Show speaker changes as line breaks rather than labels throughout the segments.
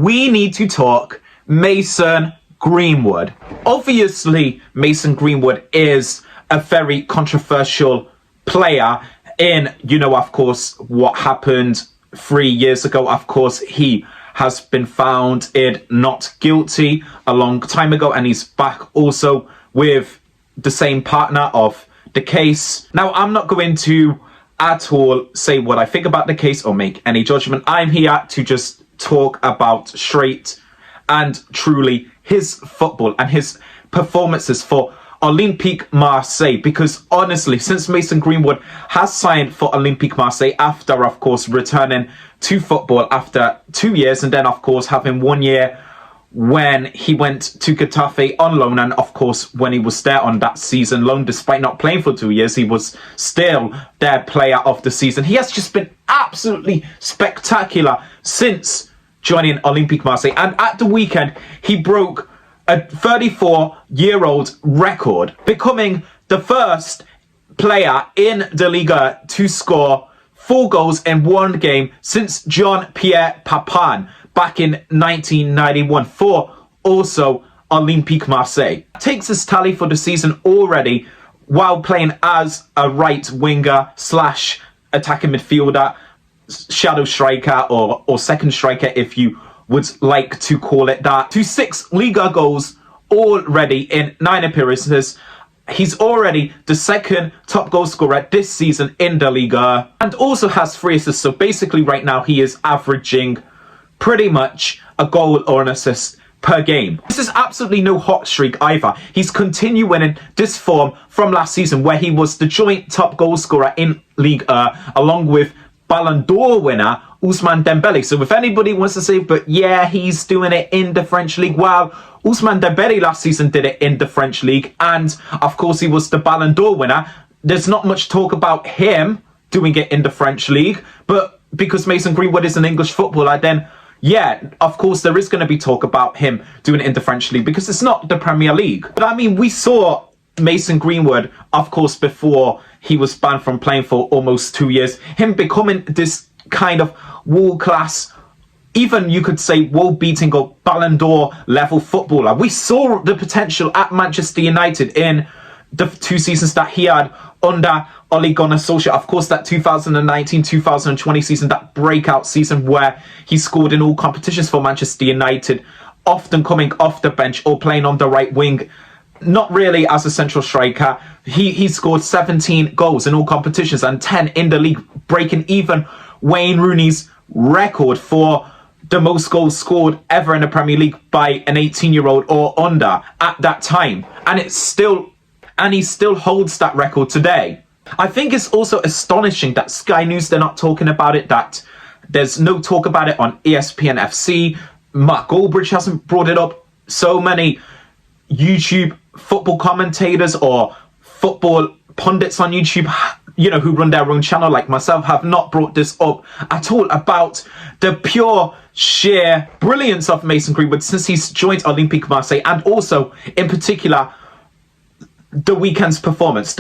we need to talk Mason Greenwood. Obviously, Mason Greenwood is a very controversial player in, of course, what happened 3 years ago. Of course, he has been found not guilty a long time ago, and he's back also with the same partner of the case. Now, I'm not going to at all say what I think about the case or make any judgment. I'm here to just talk about straight and truly his football and his performances for Olympique Marseille, because honestly, since Mason Greenwood has signed for Olympique Marseille after, of course, returning to football after 2 years, and then, of course, having 1 year when he went to Getafe on loan, and of course, when he was there on that season loan, despite not playing for 2 years, he was still their player of the season. He has just been absolutely spectacular since joining Olympique Marseille, and at the weekend, he broke a 34-year-old record, becoming the first player in the Ligue to score 4 goals in one game since Jean Pierre Papin back in 1991 for also Olympique Marseille. Takes his tally for the season already while playing as a right winger slash attacking midfielder, shadow striker or second striker if you would like to call it that, to 6 Liga goals already in 9 appearances. He's already the second top goal scorer this season in the Liga, and also has 3 assists. So basically right now he is averaging pretty much a goal or an assist per game. This is absolutely no hot streak either. He's continuing in this form from last season, where he was the joint top goal scorer in Ligue along with Ballon d'Or winner Ousmane Dembele. So if anybody wants to say, but yeah, he's doing it in the French League, well, Ousmane Dembele last season did it in the French League, and of course he was the Ballon d'Or winner. There's not much talk about him doing it in the French League, but because Mason Greenwood is an English footballer, then yeah, of course there is going to be talk about him doing it in the French League, because it's not the Premier League. But I mean, we saw Mason Greenwood, of course, before he was banned from playing for almost 2 years, him becoming this kind of world-class, even you could say world-beating or Ballon d'Or level footballer. We saw the potential at Manchester United in the 2 seasons that he had under Ole Gunnar Solskjaer. Of course, that 2019-2020 season, that breakout season where he scored in all competitions for Manchester United, often coming off the bench or playing on the right wing, not really as a central striker. He scored 17 goals in all competitions and 10 in the league, breaking even Wayne Rooney's record for the most goals scored ever in the Premier League by an 18-year-old or under at that time. And he still holds that record today. I think it's also astonishing that Sky News, they're not talking about it, that there's no talk about it on ESPN FC. Mark Goldbridge hasn't brought it up. So many YouTube football commentators or football pundits on YouTube, who run their own channel like myself, have not brought this up at all, about the pure sheer brilliance of Mason Greenwood since he's joined Olympique Marseille, and also in particular the weekend's performance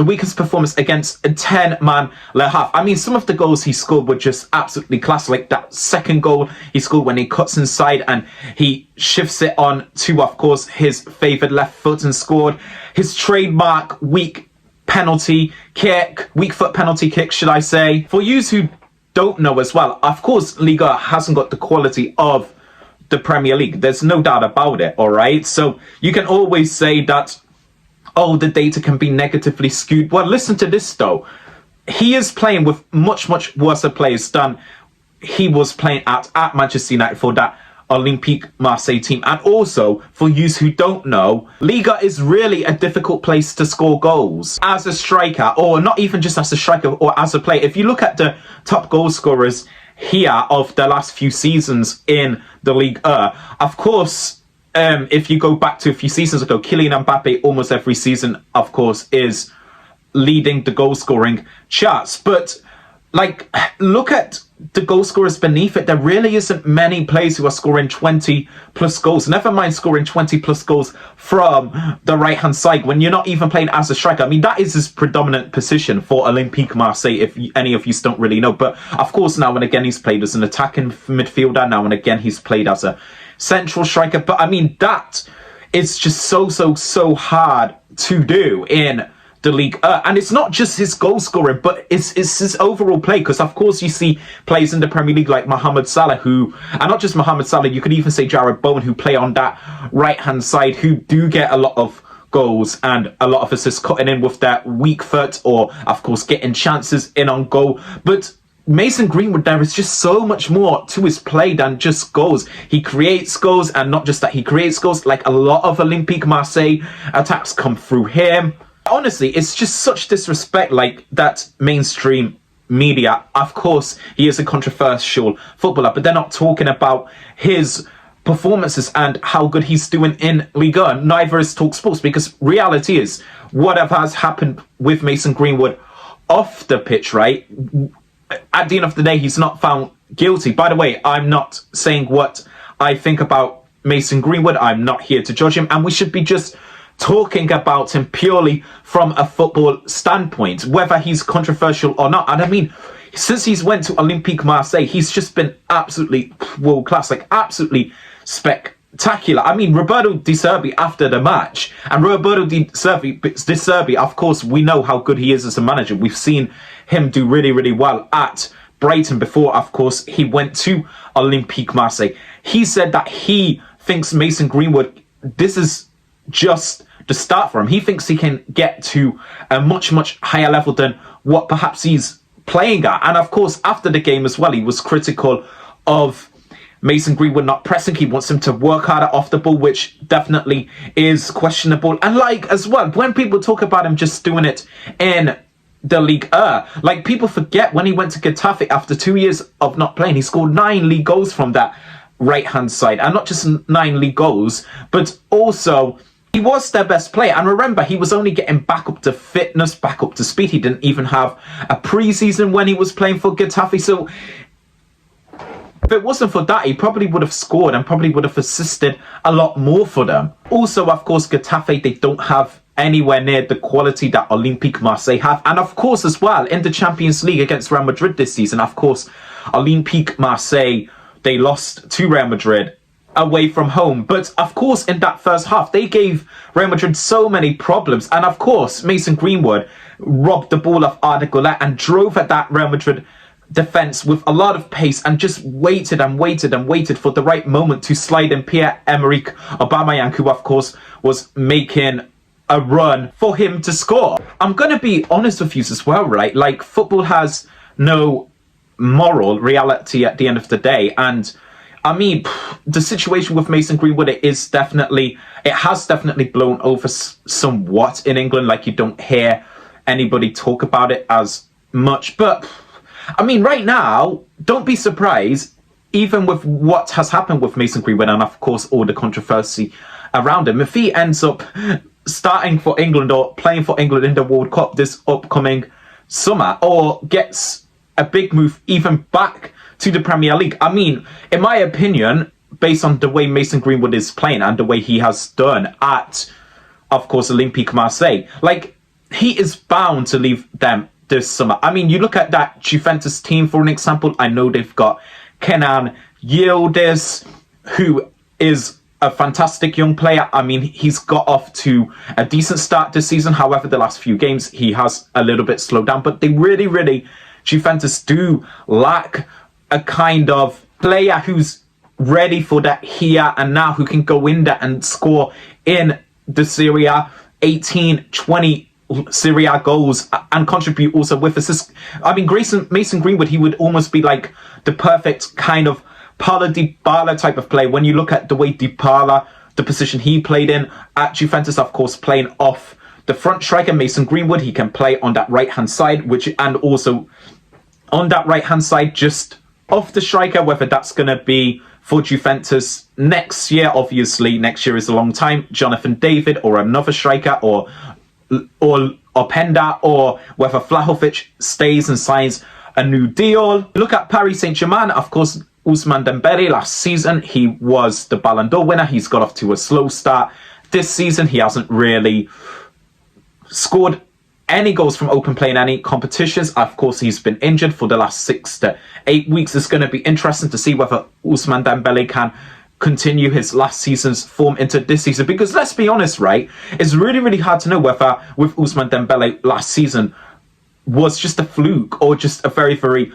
against a 10-man Le Havre. I mean, some of the goals he scored were just absolutely class. Like that second goal he scored when he cuts inside and he shifts it on to, of course, his favoured left foot and scored his trademark weak foot penalty kick, should I say. For you who don't know as well, of course, Liga hasn't got the quality of the Premier League. There's no doubt about it, all right? So you can always say that, oh, the data can be negatively skewed. Well, listen to this, though. He is playing with much, much worse players than he was playing at Manchester United for that Olympique Marseille team. And also, for you who don't know, Liga is really a difficult place to score goals as a striker, or not even just as a striker, or as a player. If you look at the top goal scorers here of the last few seasons in the Ligue 1, of course, if you go back to a few seasons ago, Kylian Mbappe almost every season, of course, is leading the goal scoring charts. But like, look at the goal scorers beneath it. There really isn't many players who are scoring 20 plus goals. Never mind scoring 20 plus goals from the right hand side when you're not even playing as a striker. I mean, that is his predominant position for Olympique Marseille, if any of you don't really know. But of course, now and again, he's played as an attacking midfielder. Now and again, he's played as a central striker. But I mean, that is just so hard to do in the Ligue. And it's not just his goal scoring, but it's his overall play. Because of course you see players in the Premier League like Mohamed Salah, and not just Mohamed Salah, you could even say Jared Bowen, who play on that right hand side, who do get a lot of goals and a lot of assists, cutting in with that weak foot, or of course getting chances in on goal. But Mason Greenwood, there is just so much more to his play than just goals. He creates goals, and not just that, he creates goals. Like, a lot of Olympique Marseille attacks come through him. Honestly, it's just such disrespect, like, that mainstream media. Of course, he is a controversial footballer, but they're not talking about his performances and how good he's doing in Ligue. Neither is Talk Sports, because reality is, whatever has happened with Mason Greenwood off the pitch, right? At the end of the day, he's not found guilty. By the way, I'm not saying what I think about Mason Greenwood. I'm not here to judge him, and we should be just talking about him purely from a football standpoint, whether he's controversial or not. And I mean, since he's went to Olympique Marseille, he's just been absolutely world class, like absolutely spectacular. I mean, Roberto De Zerbi after the match, and Roberto De Zerbi, of course, we know how good he is as a manager. We've seen him do really well at Brighton before, of course, he went to Olympique Marseille. He said that he thinks Mason Greenwood, this is just the start for him. He thinks he can get to a much higher level than what perhaps he's playing at. And of course, after the game as well, he was critical of Mason Greenwood not pressing. He wants him to work harder off the ball, which definitely is questionable. And like, as well, when people talk about him just doing it in the Ligue, like, people forget when he went to Getafe after 2 years of not playing, he scored 9 league goals from that right hand side. And not just 9 league goals, but also he was their best player. And remember, he was only getting back up to fitness, back up to speed. He didn't even have a pre-season when he was playing for Getafe. So if it wasn't for that, he probably would have scored and probably would have assisted a lot more for them. Also, of course, Getafe, they don't have anywhere near the quality that Olympique Marseille have. And of course, as well, in the Champions League against Real Madrid this season, of course, Olympique Marseille, they lost to Real Madrid away from home. But of course, in that first half, they gave Real Madrid so many problems. And of course, Mason Greenwood robbed the ball of Arda Güler and drove at that Real Madrid defense with a lot of pace, and just waited for the right moment to slide in Pierre-Emerick Aubameyang, who of course was making a run for him to score. I'm gonna be honest with you as well, right? Like, football has no moral reality at the end of the day. And I mean, the situation with Mason Greenwood, it has definitely blown over somewhat in England. Like, you don't hear anybody talk about it as much. But I mean, right now, don't be surprised, even with what has happened with Mason Greenwood and of course all the controversy around him, if he ends up starting for England or playing for England in the World Cup this upcoming summer, or gets a big move even back to the Premier League. I mean, in my opinion, based on the way Mason Greenwood is playing and the way he has done at, of course, Olympique Marseille, like, he is bound to leave them this summer. I mean, you look at that Juventus team, for an example. I know they've got Kenan Yildiz, who is a fantastic young player. I mean, he's got off to a decent start this season. However, the last few games, he has a little bit slowed down. But they really, Juventus do lack a kind of player who's ready for that here and now, who can go in there and score in the Serie A, 18, 20 Serie A goals and contribute also with assists. I mean, Mason Greenwood, he would almost be like the perfect kind of Paulo Dybala type of player. When you look at the way Dybala, the position he played in at Juventus, of course, playing off the front striker, Mason Greenwood, he can play on that right-hand side, and also on that right-hand side, just off the striker, whether that's going to be for Juventus next year. Obviously, next year is a long time. Jonathan David or another striker, or Openda, or whether Vlahovic stays and signs a new deal. Look at Paris Saint-Germain, of course, Ousmane Dembele last season, he was the Ballon d'Or winner. He's got off to a slow start this season. He hasn't really scored any goals from open play in any competitions. Of course, he's been injured for the last 6 to 8 weeks. It's going to be interesting to see whether Ousmane Dembele can continue his last season's form into this season. Because let's be honest, right? It's really, really hard to know whether with Ousmane Dembele last season was just a fluke or just a very, very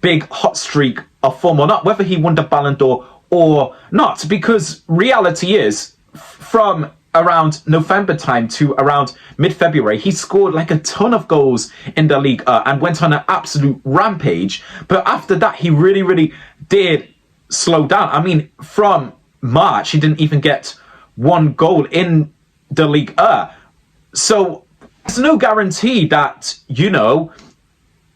big hot streak of form or not, whether he won the Ballon d'Or or not. Because reality is, from around November time to around mid-February, he scored like a ton of goals in the Ligue and went on an absolute rampage. But after that, he really, really did slow down. I mean, from March, he didn't even get one goal in the Ligue 1. So there's no guarantee that, you know,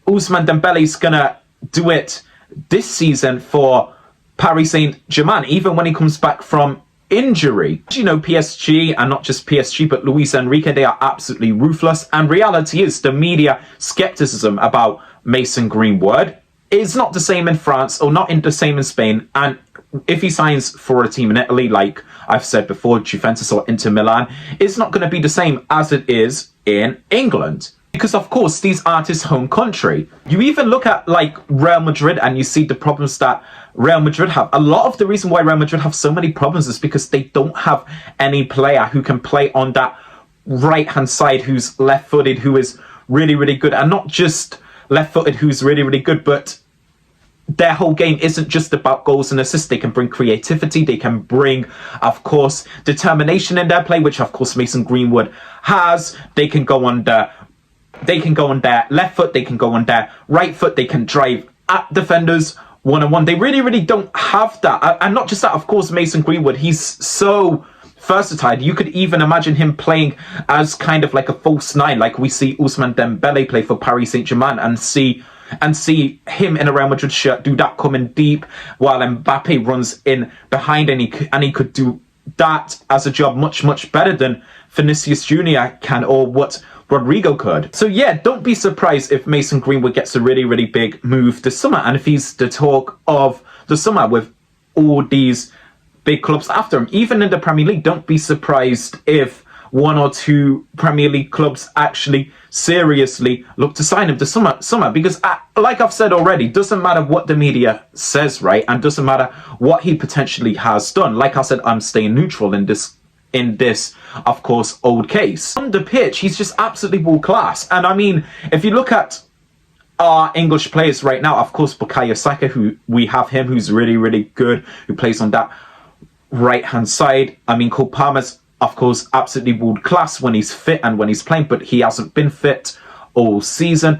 Ousmane Dembele's gonna do it this season for Paris Saint-Germain, even when he comes back from injury. You know, PSG, and not just PSG, but Luis Enrique, they are absolutely ruthless. And reality is, the media skepticism about Mason Greenwood is not the same in France or not in the same in Spain. And if he signs for a team in Italy, like I've said before, Juventus or Inter Milan, it's not going to be the same as it is in England. Because, of course, these aren't his home country. You even look at, like, Real Madrid and you see the problems that Real Madrid have. A lot of the reason why Real Madrid have so many problems is because they don't have any player who can play on that right-hand side, who's left-footed, who is really, really good. And not just left-footed, who's really, really good, but their whole game isn't just about goals and assists. They can bring creativity. They can bring, of course, determination in their play, which, of course, Mason Greenwood has. They can go on their left foot. They can go on their right foot. They can drive at defenders one-on-one. They really, really don't have that. And not just that, of course, Mason Greenwood, he's so versatile. You could even imagine him playing as kind of like a false nine, like we see Ousmane Dembele play for Paris Saint-Germain, and see him in a Real Madrid shirt do that coming deep while Mbappe runs in behind, and he could do that as a job much, much better than Vinicius Jr. can, or what Rodrigo could. So yeah, don't be surprised if Mason Greenwood gets a really, really big move this summer, and if he's the talk of the summer with all these big clubs after him. Even in the Premier League, don't be surprised if one or two Premier League clubs actually seriously look to sign him this summer, because like I've said already, doesn't matter what the media says, right? And doesn't matter what he potentially has done. Like I said, I'm staying neutral in this, of course, old case. On the pitch, he's just absolutely world class. And I mean, if you look at our English players right now, of course, Bukayo Saka, who we have him, who's really, really good, who plays on that right-hand side. I mean, Cole Palmer's, of course, absolutely world class when he's fit and when he's playing, but he hasn't been fit all season.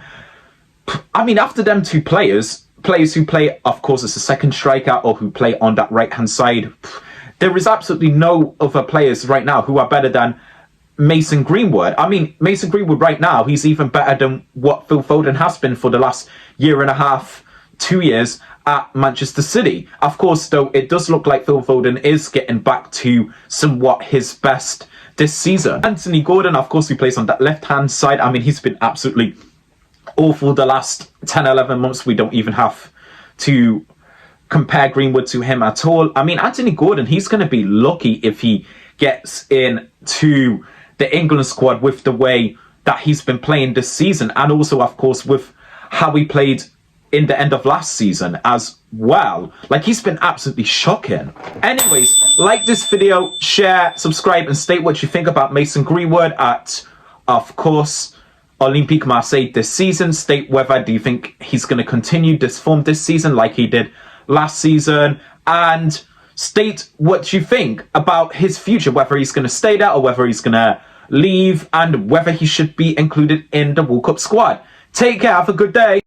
I mean, after them two players who play, of course, as a second striker or who play on that right-hand side, there is absolutely no other players right now who are better than Mason Greenwood. I mean, Mason Greenwood right now, he's even better than what Phil Foden has been for the last year and a half, 2 years at Manchester City. Of course, though, it does look like Phil Foden is getting back to somewhat his best this season. Anthony Gordon, of course, who plays on that left-hand side. I mean, he's been absolutely awful the last 10, 11 months. We don't even have to compare Greenwood to him at all. I mean, Anthony Gordon, he's going to be lucky if he gets into the England squad with the way that he's been playing this season, and also, of course, with how he played in the end of last season as well. Like, he's been absolutely shocking. Anyways, like this video, share, subscribe, and state what you think about Mason Greenwood at, of course, Olympique Marseille this season. State whether do you think he's going to continue this form this season like he did last season, and state what you think about his future, whether he's going to stay there or whether he's going to leave, and whether he should be included in the World Cup squad. Take care, have a good day.